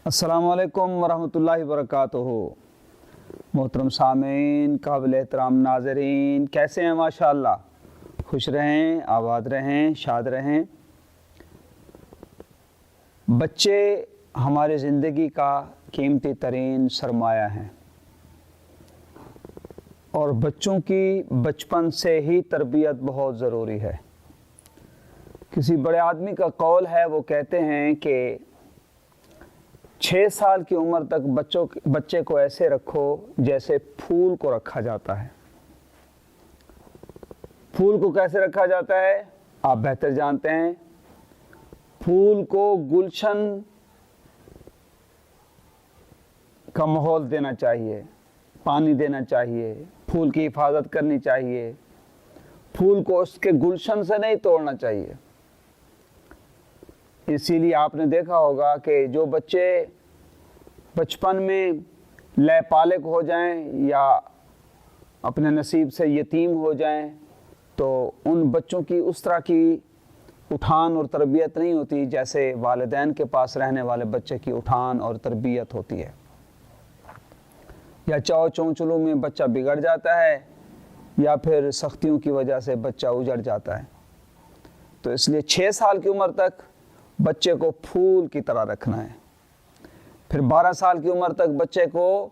अस्सलाम वालेकुम वरहमतुल्लाहि वबरकातुहू। मोहतरम सामीन, काबिल एहतराम नाज़रीन, कैसे हैं? माशाअल्लाह, खुश रहें, आबाद रहें, शाद रहें। बच्चे हमारी ज़िंदगी का कीमती तरीन सरमाया हैं और बच्चों की बचपन से ही तरबियत बहुत ज़रूरी है। किसी बड़े आदमी का कौल है, वो कहते हैं कि 6 साल की उम्र तक बच्चे को ऐसे रखो जैसे फूल को रखा जाता है। फूल को कैसे रखा जाता है आप बेहतर जानते हैं। फूल को गुलशन का माहौल देना चाहिए, पानी देना चाहिए, फूल की हिफाजत करनी चाहिए, फूल को उसके गुलशन से नहीं तोड़ना चाहिए। इसीलिए आपने देखा होगा कि जो बच्चे बचपन में लयपालक हो जाएं या अपने नसीब से यतीम हो जाएं, तो उन बच्चों की उस तरह की उठान और तरबियत नहीं होती जैसे वालिदैन के पास रहने वाले बच्चे की उठान और तरबियत होती है। या चाव चौंचलों में बच्चा बिगड़ जाता है या फिर सख्तियों की वजह से बच्चा उजड़ जाता है। तो इसलिए 6 साल की उम्र तक बच्चे को फूल की तरह रखना है। फिर 12 साल की उम्र तक बच्चे को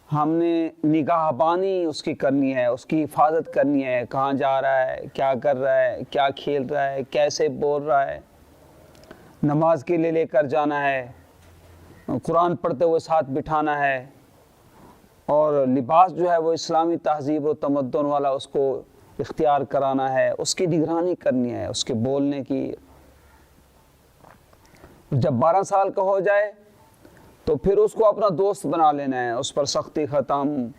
हमने निगाहबानी उसकी करनी है, उसकी हिफाजत करनी है। कहाँ जा रहा है, क्या कर रहा है, क्या खेल रहा है, कैसे बोल रहा है, नमाज के लिए लेकर जाना है, कुरान पढ़ते हुए साथ बिठाना है, और लिबास जो है वो इस्लामी तहजीब और तमद्दुन वाला उसको इख्तियार कराना है, उसकी निगरानी करनी है, उसके बोलने की। जब 12 साल का हो जाए तो फिर उसको अपना दोस्त बना लेना है। उस पर सख्ती ख़त्म,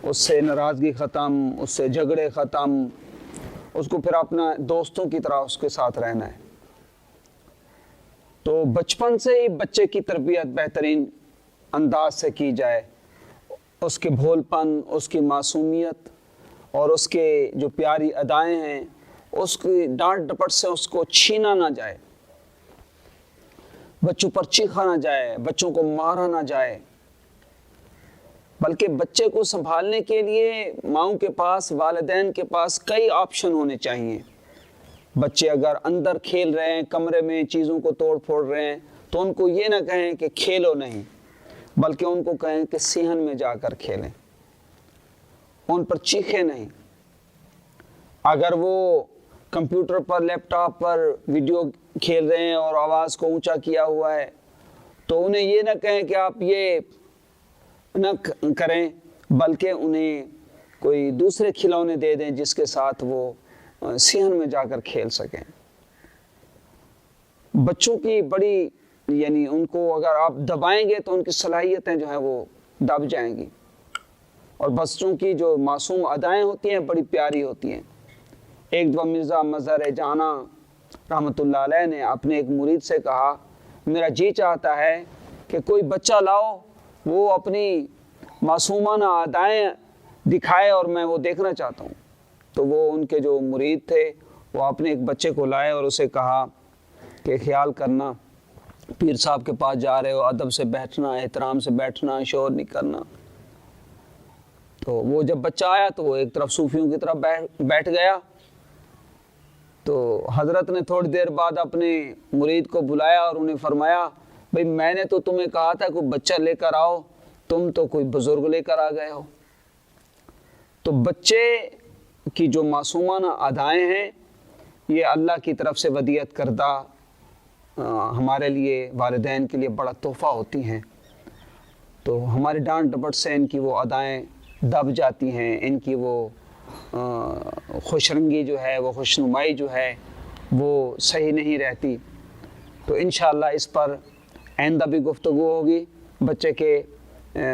उससे नाराज़गी ख़त्म, उससे झगड़े ख़त्म, उसको फिर अपना दोस्तों की तरह उसके साथ रहना है। तो बचपन से ही बच्चे की तरबियत बेहतरीन अंदाज से की जाए। उसके भोलपन, उसकी मासूमियत और उसके जो प्यारी अदाएँ हैं, उसकी डांट डपट से उसको छीना ना जाए, बच्चों पर चीखा ना जाए, बच्चों को मारा ना जाए। बल्कि बच्चे को संभालने के लिए माओं के पास, वालिदैन के पास कई ऑप्शन होने चाहिए। बच्चे अगर अंदर खेल रहे हैं, कमरे में चीज़ों को तोड़ फोड़ रहे हैं, तो उनको ये ना कहें कि खेलो नहीं, बल्कि उनको कहें कि सिहन में जाकर खेलें। उन पर चीखें नहीं। अगर वो कंप्यूटर पर, लैपटॉप पर वीडियो खेल रहे हैं और आवाज़ को ऊंचा किया हुआ है, तो उन्हें ये ना कहें कि आप ये न करें, बल्कि उन्हें कोई दूसरे खिलौने दे दें जिसके साथ वो सिहन में जाकर खेल सकें। बच्चों की बड़ी उनको अगर आप दबाएंगे तो उनकी सलाहियतें जो हैं वो दब जाएंगी। और बच्चों की जो मासूम अदाएँ होती हैं बड़ी प्यारी होती हैं। एक दफ़ा मिर्ज़ा मज़हर जाना रहमतुल्लाह अलैह ने अपने एक मुरीद से कहा, मेरा जी चाहता है कि कोई बच्चा लाओ, वो अपनी मासूमाना अदाएँ दिखाए और मैं वो देखना चाहता हूँ। तो वो उनके जो मुरीद थे वो अपने एक बच्चे को लाए और उसे कहा कि ख्याल करना, पीर साहब के पास जा रहे हो, अदब से बैठना, एहतराम से बैठना, शोर नहीं करना। तो वो जब बच्चा आया तो वो एक तरफ सूफियों की तरफ बैठ गया। तो हज़रत ने थोड़ी देर बाद अपने मुरीद को बुलाया और उन्हें फरमाया, भाई मैंने तो तुम्हें कहा था कोई बच्चा लेकर आओ, तुम तो कोई बुज़ुर्ग लेकर आ गए हो। तो बच्चे की जो मासूमाना अदाएँ हैं, ये अल्लाह की तरफ से वदियत करदा हमारे लिए, वालिदैन के लिए बड़ा तोहफ़ा होती हैं। तो हमारे डांट डपट से इनकी वो अदाएँ दब जाती हैं, इनकी वो खुशरंगी जो है, वो खुशनुमाई जो है वो सही नहीं रहती। तो इंशाअल्लाह इस पर आइंदा भी गुफ्तगू होगी बच्चे के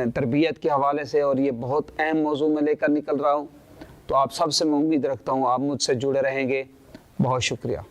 तरबियत के हवाले से, और ये बहुत अहम मौजू में लेकर निकल रहा हूँ। तो आप सब से मैं उम्मीद रखता हूँ आप मुझसे जुड़े रहेंगे। बहुत शुक्रिया।